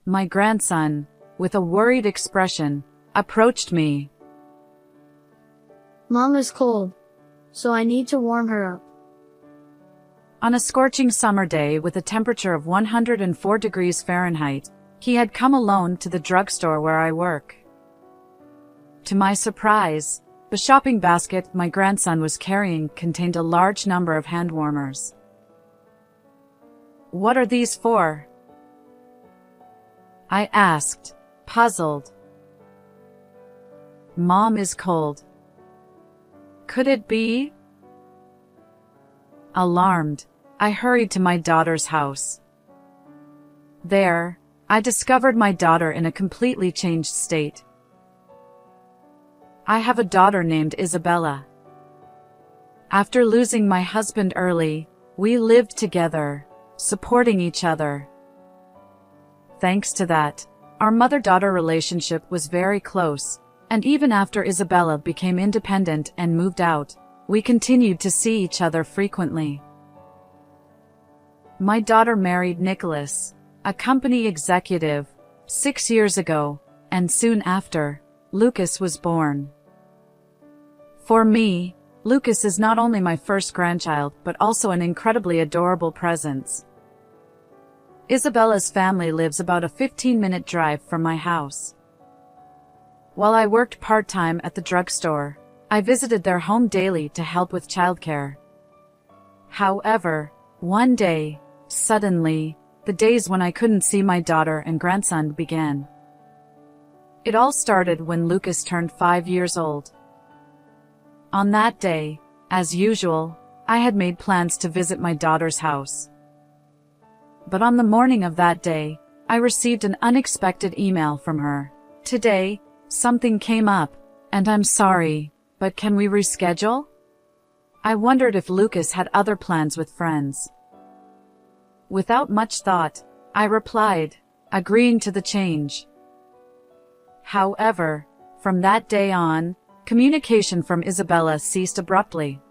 my grandson, with a worried expression, approached me. Mom is cold, so I need to warm her up. On a scorching summer day with a temperature of 104 degrees Fahrenheit, he had come alone to the drugstore where I work. To my surprise, the shopping basket my grandson was carrying contained a large number of hand warmers. "What are these for?" I asked, puzzled. "Mom is cold." Could it be? Alarmed, I hurried to my daughter's house. There, I discovered my daughter in a completely changed state. I have a daughter named Isabella. After losing my husband early, we lived together, supporting each other. Thanks to that, our mother-daughter relationship was very close, and even after Isabella became independent and moved out, we continued to see each other frequently. My daughter married Nicholas, a company executive, 6 years ago, and soon after, Lucas was born. For me, Lucas is not only my first grandchild but also an incredibly adorable presence. Isabella's family lives about a 15-minute drive from my house. While I worked part-time at the drugstore, I visited their home daily to help with childcare. However, one day, suddenly, the days when I couldn't see my daughter and grandson began. It all started when Lucas turned 5 years old. On that day, as usual, I had made plans to visit my daughter's house. But on the morning of that day, I received an unexpected email from her. "Today, something came up, and I'm sorry, but can we reschedule?" I wondered if Lucas had other plans with friends. Without much thought, I replied, agreeing to the change. However, from that day on, communication from Isabella ceased abruptly.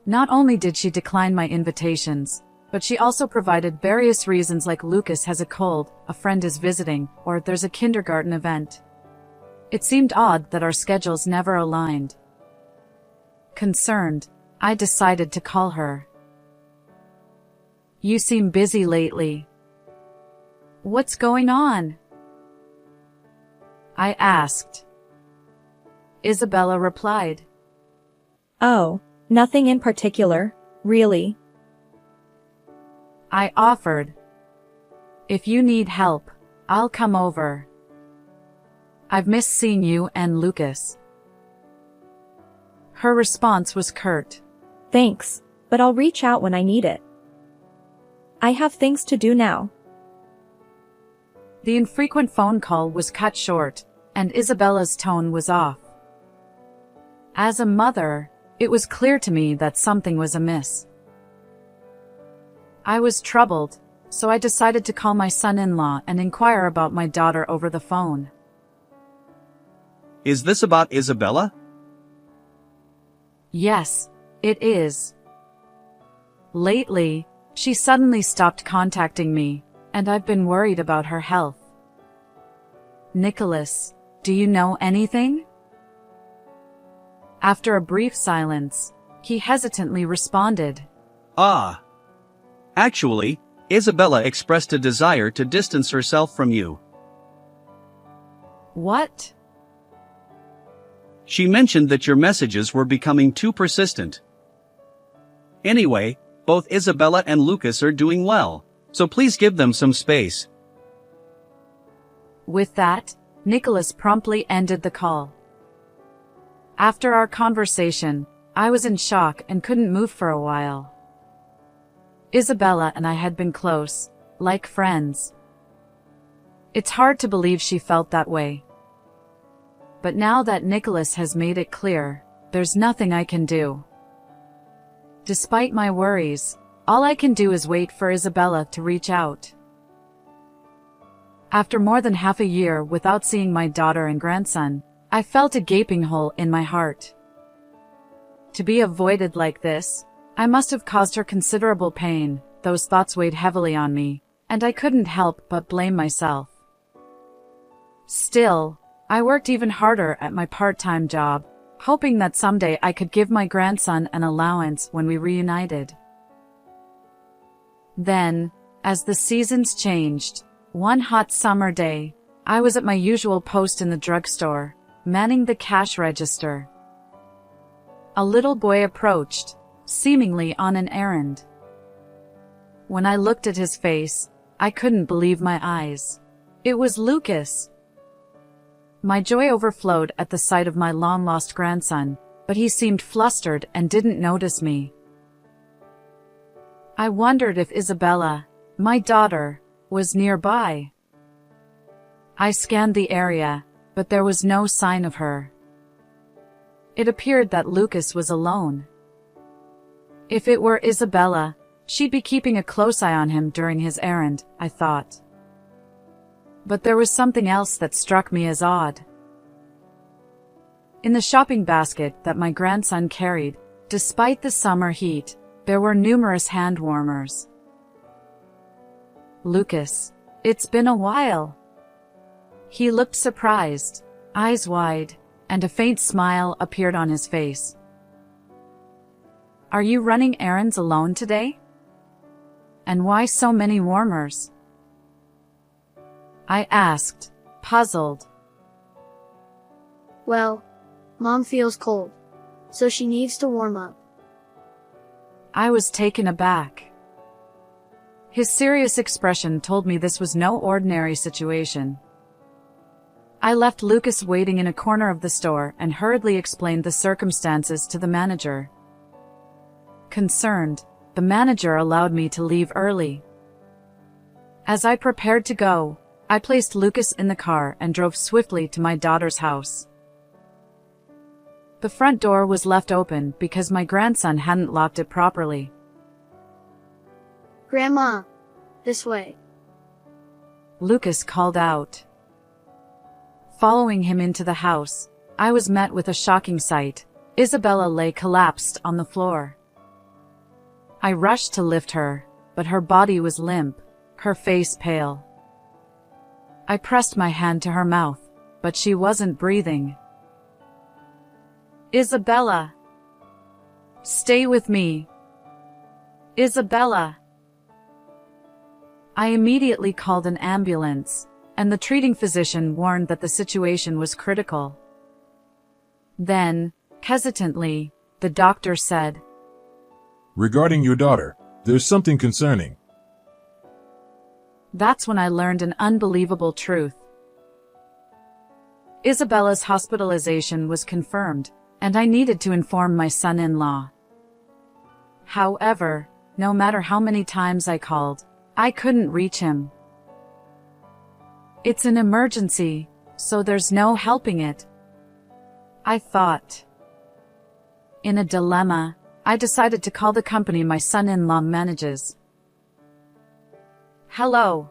Not only did she decline my invitations, but she also provided various reasons like Lucas has a cold, a friend is visiting, or there's a kindergarten event. It seemed odd that our schedules never aligned. Concerned, I decided to call her. "You seem busy lately. What's going on?" I asked. Isabella replied, "Oh, nothing in particular, really." I offered, "If you need help, I'll come over. I've missed seeing you and Lucas." Her response was curt. "Thanks, but I'll reach out when I need it. I have things to do now." The infrequent phone call was cut short, and Isabella's tone was off. As a mother, it was clear to me that something was amiss. I was troubled, so I decided to call my son-in-law and inquire about my daughter over the phone. "Is this about Isabella?" "Yes, it is. Lately, she suddenly stopped contacting me, and I've been worried about her health." "Nicholas, do you know anything?" After a brief silence, he hesitantly responded, "Ah. Actually, Isabella expressed a desire to distance herself from you. "What?" She mentioned that your messages were becoming too persistent. Anyway, both Isabella and Lucas are doing well, so please give them some space." With that, Nicholas promptly ended the call. After our conversation, I was in shock and couldn't move for a while. Isabella and I had been close, like friends. It's hard to believe she felt that way. But now that Nicholas has made it clear, there's nothing I can do. Despite my worries, all I can do is wait for Isabella to reach out. After more than half a year without seeing my daughter and grandson, I felt a gaping hole in my heart. To be avoided like this, I must have caused her considerable pain. Those thoughts weighed heavily on me, and I couldn't help but blame myself. Still, I worked even harder at my part-time job, hoping that someday I could give my grandson an allowance when we reunited. Then, as the seasons changed, one hot summer day, I was at my usual post in the drugstore, manning the cash register. A little boy approached, seemingly on an errand. When I looked at his face, I couldn't believe my eyes. It was Lucas. My joy overflowed at the sight of my long-lost grandson, but he seemed flustered and didn't notice me. I wondered if Isabella, my daughter, was nearby. I scanned the area, but there was no sign of her. It appeared that Lucas was alone. If it were Isabella, she'd be keeping a close eye on him during his errand, I thought. But there was something else that struck me as odd. In the shopping basket that my grandson carried, despite the summer heat, there were numerous hand warmers. Lucas, it's been a while. He looked surprised, eyes wide, and a faint smile appeared on his face. Are you running errands alone today? And why so many warmers? I asked, puzzled. Well, Mom feels cold, so she needs to warm up. I was taken aback. His serious expression told me this was no ordinary situation. I left Lucas waiting in a corner of the store and hurriedly explained the circumstances to the manager. Concerned, the manager allowed me to leave early. As I prepared to go, I placed Lucas in the car and drove swiftly to my daughter's house. The front door was left open because my grandson hadn't locked it properly. Grandma, this way. Lucas called out. Following him into the house, I was met with a shocking sight. Isabella lay collapsed on the floor. I rushed to lift her, but her body was limp, her face pale. I pressed my hand to her mouth, but she wasn't breathing. Isabella! Stay with me! Isabella! I immediately called an ambulance, and the treating physician warned that the situation was critical. Then, hesitantly, the doctor said, Regarding your daughter, there's something concerning. That's when I learned an unbelievable truth. Isabella's hospitalization was confirmed, and I needed to inform my son-in-law. However, no matter how many times I called, I couldn't reach him. It's an emergency, so there's no helping it, I thought. In a dilemma, I decided to call the company my son-in-law manages. Hello.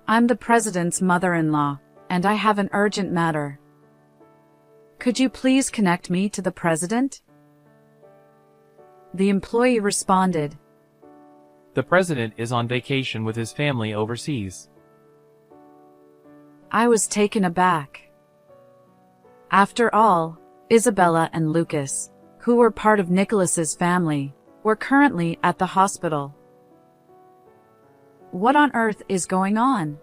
I'm the president's mother-in-law, and I have an urgent matter. Could you please connect me to the president? The employee responded. The president is on vacation with his family overseas. I was taken aback. After all, Isabella and Lucas, who were part of Nicholas's family, were currently at the hospital. What on earth is going on?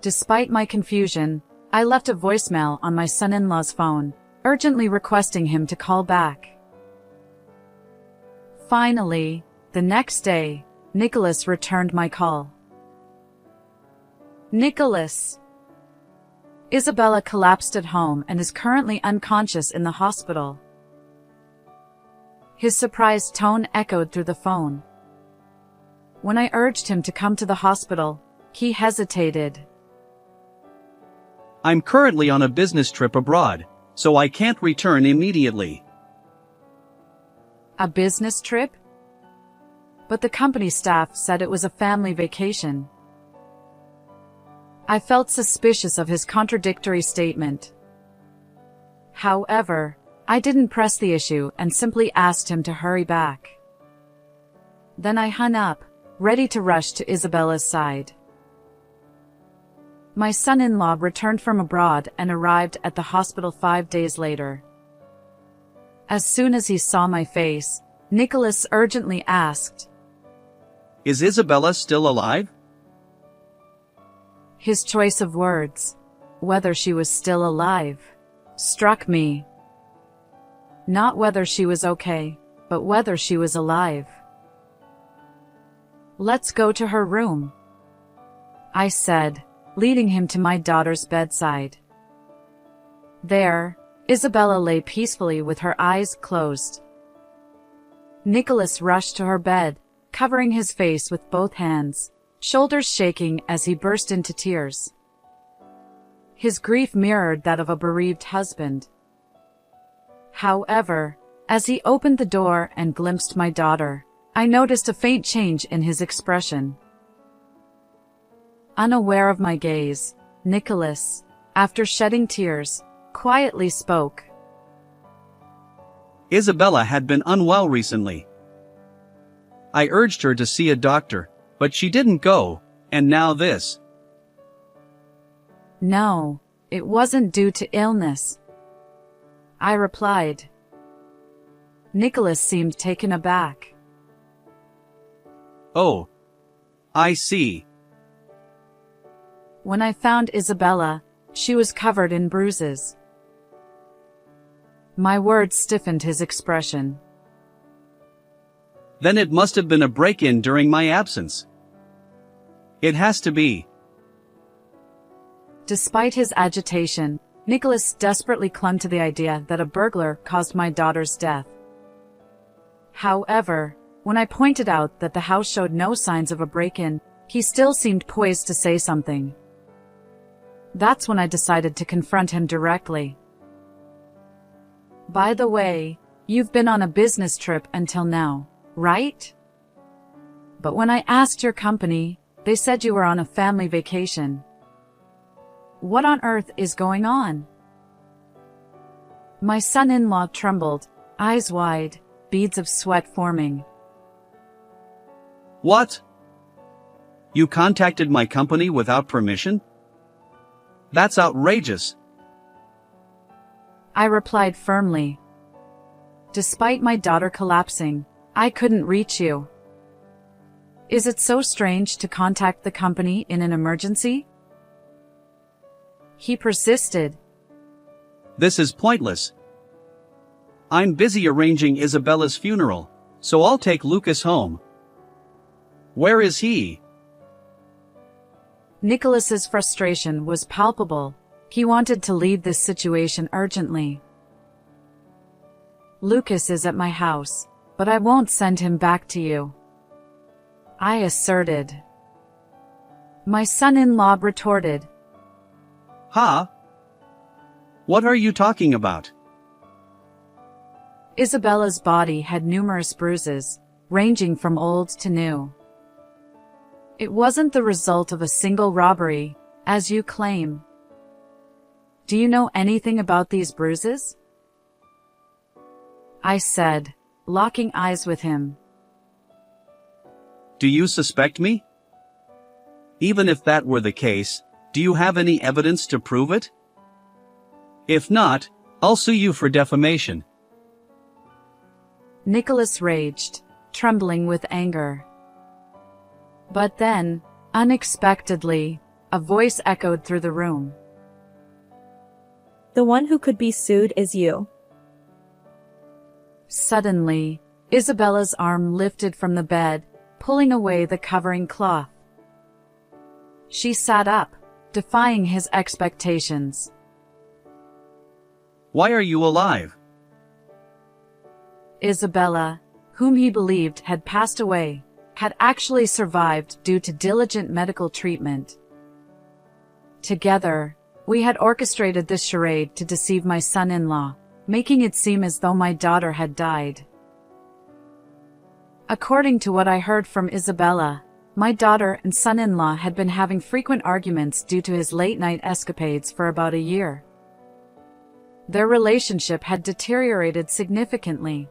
Despite my confusion, I left a voicemail on my son-in-law's phone, urgently requesting him to call back. Finally, the next day, Nicholas returned my call. Nicholas! Isabella collapsed at home and is currently unconscious in the hospital. His surprised tone echoed through the phone. When I urged him to come to the hospital, he hesitated. I'm currently on a business trip abroad, so I can't return immediately. A business trip? But the company staff said it was a family vacation. I felt suspicious of his contradictory statement. However, I didn't press the issue and simply asked him to hurry back. Then I hung up, ready to rush to Isabella's side. My son-in-law returned from abroad and arrived at the hospital 5 days later. As soon as he saw my face, Nicholas urgently asked, Is Isabella still alive? His choice of words, whether she was still alive, struck me. Not whether she was okay, but whether she was alive. Let's go to her room, I said, leading him to my daughter's bedside. There, Isabella lay peacefully with her eyes closed. Nicholas rushed to her bed, covering his face with both hands, shoulders shaking as he burst into tears. His grief mirrored that of a bereaved husband. However, as he opened the door and glimpsed my daughter, I noticed a faint change in his expression. Unaware of my gaze, Nicholas, after shedding tears, quietly spoke. Isabella had been unwell recently. I urged her to see a doctor, but she didn't go, and now this. No, it wasn't due to illness, I replied. Nicholas seemed taken aback. Oh, I see. When I found Isabella, she was covered in bruises. My words stiffened his expression. Then it must have been a break-in during my absence. It has to be. Despite his agitation, Nicholas desperately clung to the idea that a burglar caused my daughter's death. However, when I pointed out that the house showed no signs of a break-in, he still seemed poised to say something. That's when I decided to confront him directly. By the way, you've been on a business trip until now, right? But when I asked your company, they said you were on a family vacation. What on earth is going on? My son-in-law trembled, eyes wide, beads of sweat forming. What? You contacted my company without permission? That's outrageous. I replied firmly. Despite my daughter collapsing, I couldn't reach you. Is it so strange to contact the company in an emergency? He persisted. This is pointless. I'm busy arranging Isabella's funeral, so I'll take Lucas home. Where is he? Nicholas's frustration was palpable. He wanted to leave this situation urgently. Lucas is at my house, but I won't send him back to you, I asserted. My son-in-law retorted. Huh? What are you talking about? Isabella's body had numerous bruises, ranging from old to new. It wasn't the result of a single robbery, as you claim. Do you know anything about these bruises? I said, locking eyes with him. Do you suspect me? Even if that were the case, do you have any evidence to prove it? If not, I'll sue you for defamation. Nicholas raged, trembling with anger. But then, unexpectedly, a voice echoed through the room. The one who could be sued is you. Suddenly, Isabella's arm lifted from the bed, pulling away the covering cloth. She sat up, defying his expectations. Why are you alive? Isabella, whom he believed had passed away, had actually survived due to diligent medical treatment. Together, we had orchestrated this charade to deceive my son-in-law, making it seem as though my daughter had died. According to what I heard from Isabella, my daughter and son-in-law had been having frequent arguments due to his late-night escapades for about a year. Their relationship had deteriorated significantly.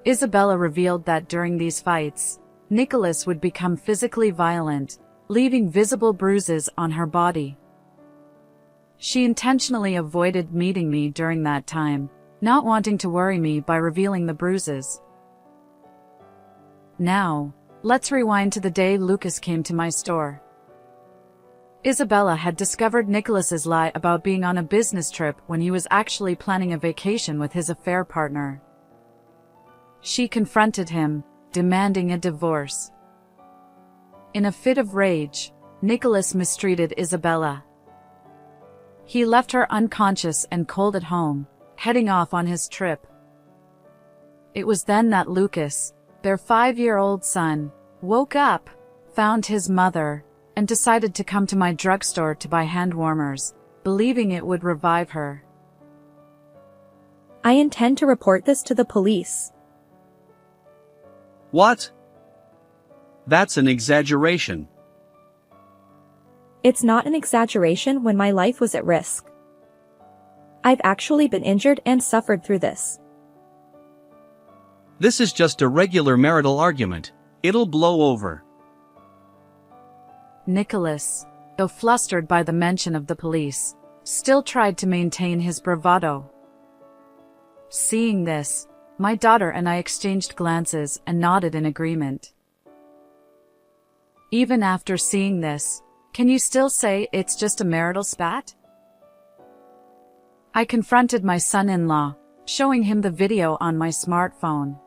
Isabella revealed that during these fights, Nicholas would become physically violent, leaving visible bruises on her body. She intentionally avoided meeting me during that time, not wanting to worry me by revealing the bruises. Now, let's rewind to the day Lucas came to my store. Isabella had discovered Nicholas's lie about being on a business trip when he was actually planning a vacation with his affair partner. She confronted him, demanding a divorce. In a fit of rage, Nicholas mistreated Isabella. He left her unconscious and cold at home, heading off on his trip. It was then that Lucas, their 5-year-old son, woke up, found his mother, and decided to come to my drugstore to buy hand warmers, believing it would revive her. I intend to report this to the police. What? That's an exaggeration. It's not an exaggeration when my life was at risk. I've actually been injured and suffered through this. This is just a regular marital argument. It'll blow over. Nicholas, though flustered by the mention of the police, still tried to maintain his bravado. Seeing this, my daughter and I exchanged glances and nodded in agreement. Even after seeing this, can you still say it's just a marital spat? I confronted my son-in-law, showing him the video on my smartphone.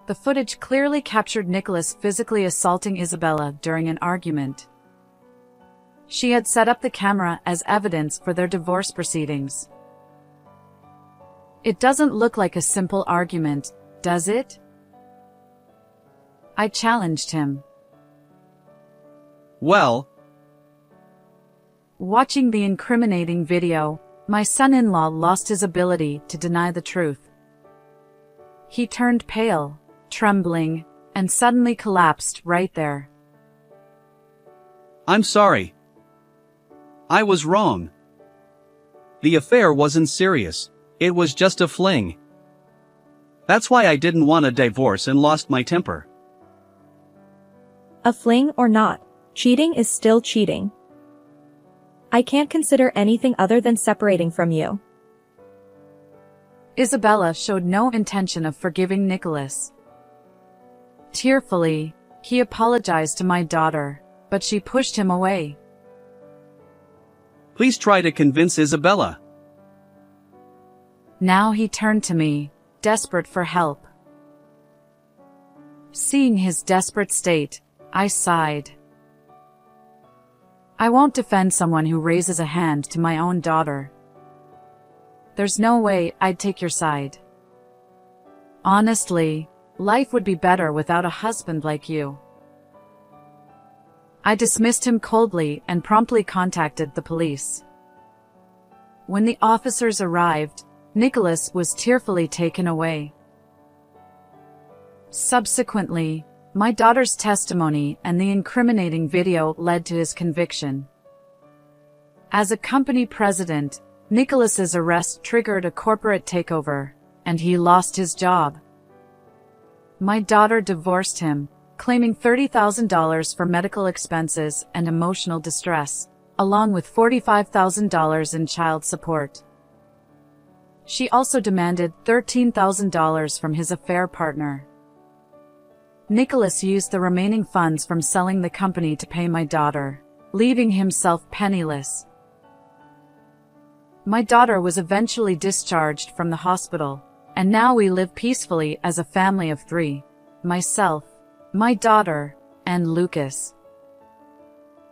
The footage clearly captured Nicholas physically assaulting Isabella during an argument. She had set up the camera as evidence for their divorce proceedings. It doesn't look like a simple argument, does it? I challenged him. Well, watching the incriminating video, my son-in-law lost his ability to deny the truth. He turned pale, trembling, and suddenly collapsed right there. I'm sorry. I was wrong. The affair wasn't serious. It was just a fling. That's why I didn't want a divorce and lost my temper. A fling or not, cheating is still cheating. I can't consider anything other than separating from you. Isabella showed no intention of forgiving Nicholas. Tearfully, he apologized to my daughter, but she pushed him away. Please try to convince Isabella. Now he turned to me, desperate for help. Seeing his desperate state, I sighed. I won't defend someone who raises a hand to my own daughter. There's no way I'd take your side. Honestly, life would be better without a husband like you. I dismissed him coldly and promptly contacted the police. When the officers arrived, Nicholas was tearfully taken away. Subsequently, my daughter's testimony and the incriminating video led to his conviction. As a company president, Nicholas's arrest triggered a corporate takeover, and he lost his job. My daughter divorced him, claiming $30,000 for medical expenses and emotional distress, along with $45,000 in child support. She also demanded $13,000 from his affair partner. Nicholas used the remaining funds from selling the company to pay my daughter, leaving himself penniless. My daughter was eventually discharged from the hospital, and now we live peacefully as a family of 3, myself, my daughter, and Lucas.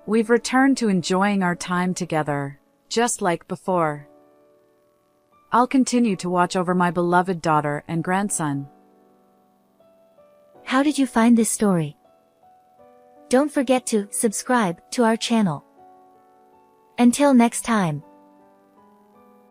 We've returned to enjoying our time together, just like before. I'll continue to watch over my beloved daughter and grandson. How did you find this story? Don't forget to subscribe to our channel. Until next time.